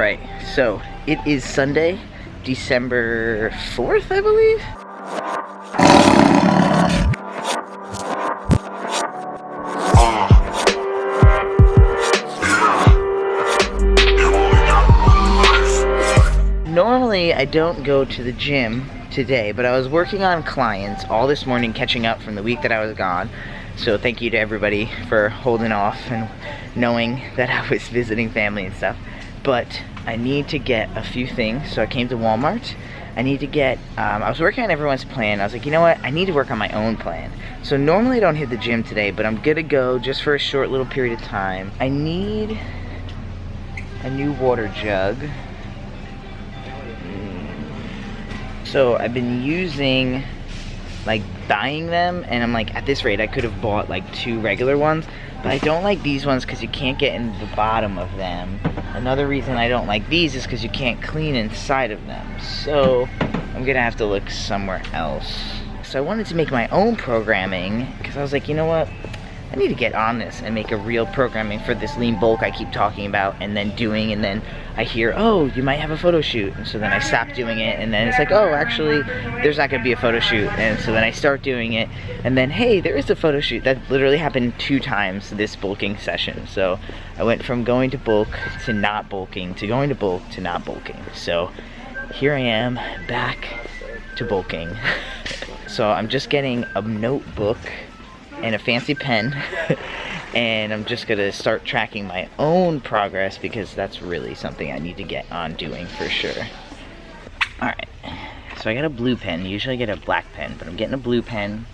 Alright, so it is Sunday, December 4th, I believe? Normally, I don't go to the gym today, but I was working on clients all this morning, catching up from the week that I was gone. So thank you to everybody for holding off and knowing that I was visiting family and stuff. But I need to get a few things, so I came to Walmart. I need to get, I was working on everyone's plan. I was like, you know what, I need to work on my own plan. So normally I don't hit the gym today, but I'm gonna go just for a short little period of time. I need a new water jug. So I've been using, like, buying them, and I'm like, at this rate I could have bought like 2 regular ones, but I don't like these ones because you can't get in the bottom of them. Another reason I don't like these is because you can't clean inside of them. So I'm gonna have to look somewhere else. So I wanted to make my own programming because I was like, you know what, I need to get on this and make a real programming for this lean bulk I keep talking about and then doing, and then I hear, oh, you might have a photo shoot, and so then I stop doing it, and then it's like, oh, actually, there's not gonna be a photo shoot, and so then I start doing it, and then, hey, there is a photo shoot. That literally happened 2 times this bulking session. So I went from going to bulk to not bulking, to going to bulk to not bulking. So here I am, back to bulking. So I'm just getting a notebook and a fancy pen, and I'm just gonna start tracking my own progress because that's really something I need to get on doing for sure. Alright, so I got a blue pen. Usually I get a black pen, but I'm getting a blue pen,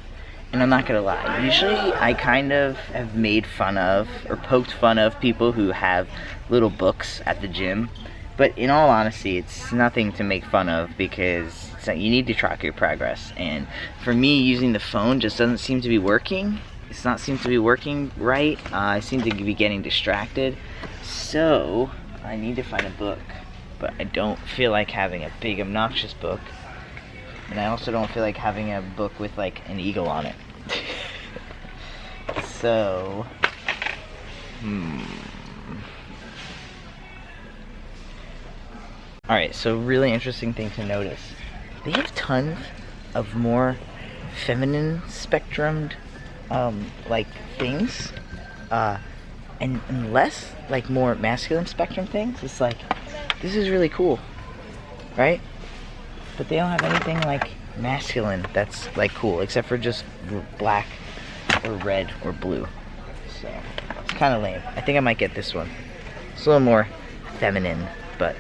and I'm not gonna lie, usually I kind of have made fun of or poked fun of people who have little books at the gym, but in all honesty, it's nothing to make fun of because you need to track your progress, and for me, using the phone just doesn't seem to be working. It's not seem to be working right. I seem to be getting distracted, so I need to find a book, but I don't feel like having a big obnoxious book, and I also don't feel like having a book with like an eagle on it. So alright, so really interesting thing to notice. They have tons of more feminine spectrumed, like, things, and less, like, more masculine spectrum things. It's like, this is really cool, right? But they don't have anything, like, masculine that's, like, cool, except for just black or red or blue. So, it's kind of lame. I think I might get this one. It's a little more feminine, but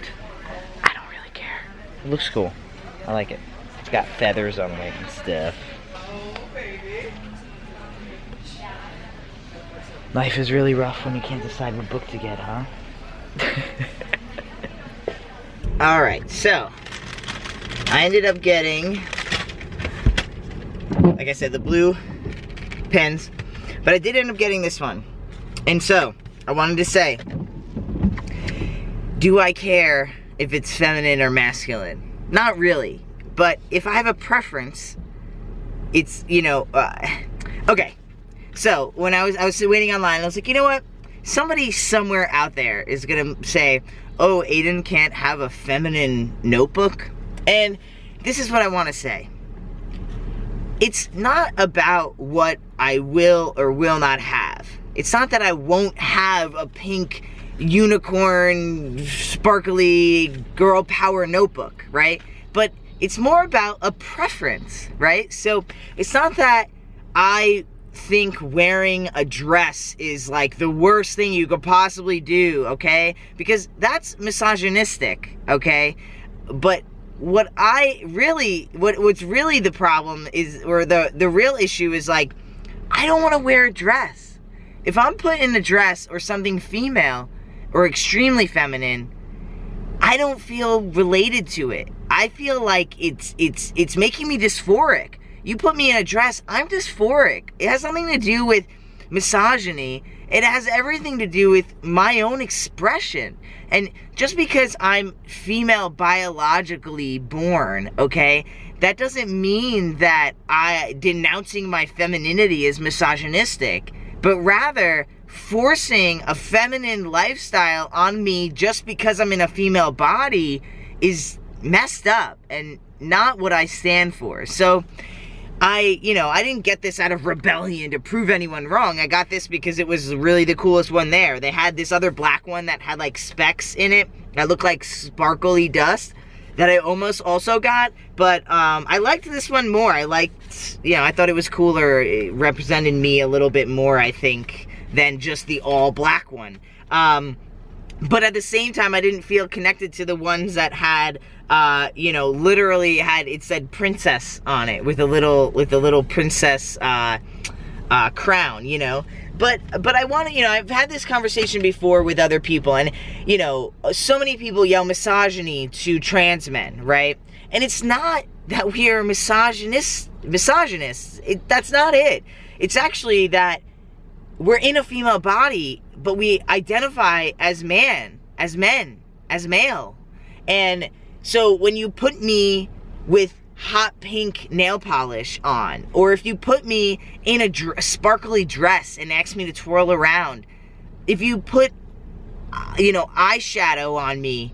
I don't really care. It looks cool. I like it. It's got feathers on it and stuff. Life is really rough when you can't decide what book to get, huh? Alright, so I ended up getting, like I said, the blue pens, but I did end up getting this one. And so, I wanted to say, do I care if it's feminine or masculine? Not really, but if I have a preference, it's, you know, okay. So when I was waiting online, I was like, you know what? Somebody somewhere out there is gonna say, oh, Aydian can't have a feminine notebook, and this is what I want to say. It's not about what I will or will not have. It's not that I won't have a pink unicorn, sparkly, girl power notebook, right? But it's more about a preference, right? So it's not that I think wearing a dress is like the worst thing you could possibly do, okay? Because that's misogynistic, okay? But what's really the problem is, or the real issue is, like, I don't want to wear a dress. If I'm put in a dress or something female or extremely feminine, I don't feel related to it. I feel like it's making me dysphoric. You put me in a dress, I'm dysphoric. It has nothing to do with misogyny. It has everything to do with my own expression. And just because I'm female biologically born, okay, that doesn't mean that denouncing my femininity is misogynistic. But rather, forcing a feminine lifestyle on me just because I'm in a female body is messed up and not what I stand for. So I didn't get this out of rebellion to prove anyone wrong. I got this because it was really the coolest one there. They had this other black one that had like specks in it that looked like sparkly dust that I almost also got, but I liked this one more. I thought it was cooler. It represented me a little bit more, I think, than just the all black one. But at the same time, I didn't feel connected to the ones that had, literally it said princess on it with a little princess crown, you know. But I want to, I've had this conversation before with other people, and, so many people yell misogyny to trans men, right? And it's not that we are misogynists. That's not it. It's actually that we're in a female body, but we identify as men, as male. And so when you put me with hot pink nail polish on, or if you put me in a sparkly dress and ask me to twirl around, if you put, eyeshadow on me,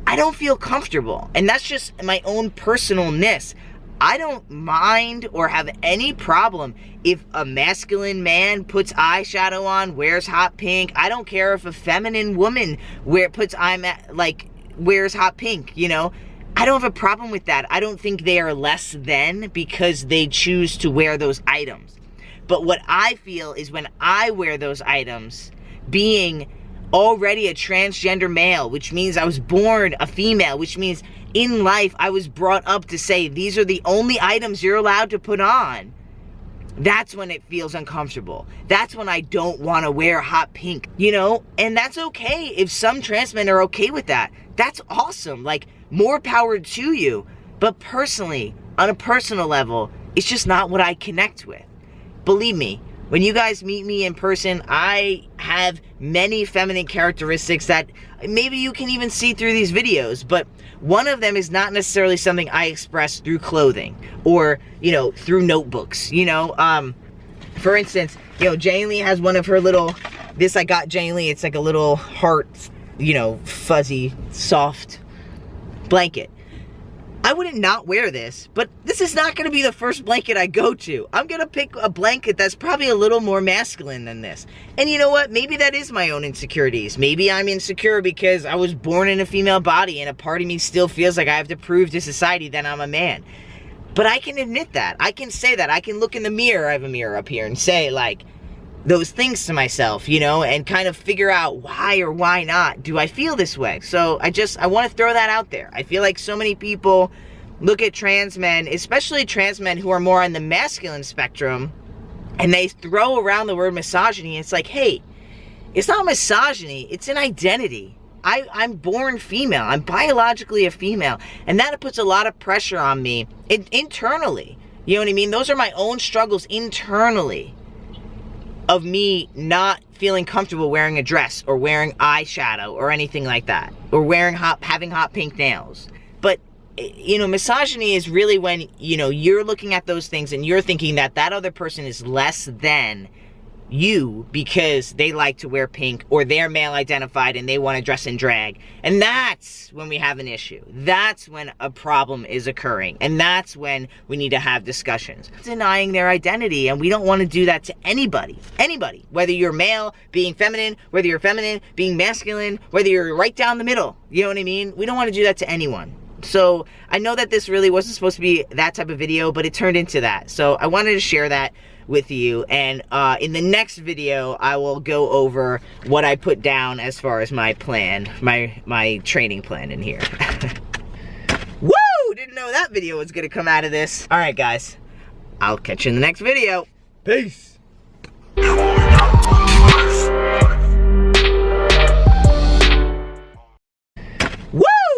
I don't feel comfortable. And that's just my own personalness. I don't mind or have any problem if a masculine man puts eyeshadow on, wears hot pink. I don't care if a feminine woman wears hot pink, I don't have a problem with that. I don't think they are less than because they choose to wear those items. But what I feel is when I wear those items, being already a transgender male, which means I was born a female, which means in life I was brought up to say these are the only items you're allowed to put on, that's when it feels uncomfortable. That's when I don't want to wear hot pink, and that's okay. If some trans men are okay with that, that's awesome. Like, more power to you. But personally, on a personal level, it's just not what I connect with. Believe me, when you guys meet me in person, I have many feminine characteristics that maybe you can even see through these videos, but one of them is not necessarily something I express through clothing or, through notebooks, For instance, Jane Lee has one of her this I got Jane Lee, it's like a little heart, fuzzy, soft blanket. I wouldn't not wear this, but this is not going to be the first blanket I go to. I'm going to pick a blanket that's probably a little more masculine than this. And you know what? Maybe that is my own insecurities. Maybe I'm insecure because I was born in a female body and a part of me still feels like I have to prove to society that I'm a man. But I can admit that. I can say that. I can look in the mirror. I have a mirror up here and say, those things to myself, and kind of figure out why or why not do I feel this way. So I want to throw that out there. I feel like so many people look at trans men, especially trans men who are more on the masculine spectrum, and they throw around the word misogyny. It's like, hey, it's not misogyny, it's an identity. I'm born female. I'm biologically a female. And that puts a lot of pressure on me internally. You know what I mean? Those are my own struggles internally of me not feeling comfortable wearing a dress or wearing eyeshadow or anything like that, or having hot pink nails. But misogyny is really when you're looking at those things and you're thinking that other person is less than you because they like to wear pink, or they're male identified and they want to dress in drag. And that's when we have an issue. That's when a problem is occurring. And that's when we need to have discussions. Denying their identity, and we don't want to do that to anybody. Anybody. Whether you're male, being feminine, whether you're feminine, being masculine, whether you're right down the middle. You know what I mean? We don't want to do that to anyone. So I know that this really wasn't supposed to be that type of video, but it turned into that. So I wanted to share that with you, and in the next video I will go over what I put down as far as my plan, my training plan in here. Woo! Didn't know that video was gonna come out of this. Alright guys, I'll catch you in the next video. Peace!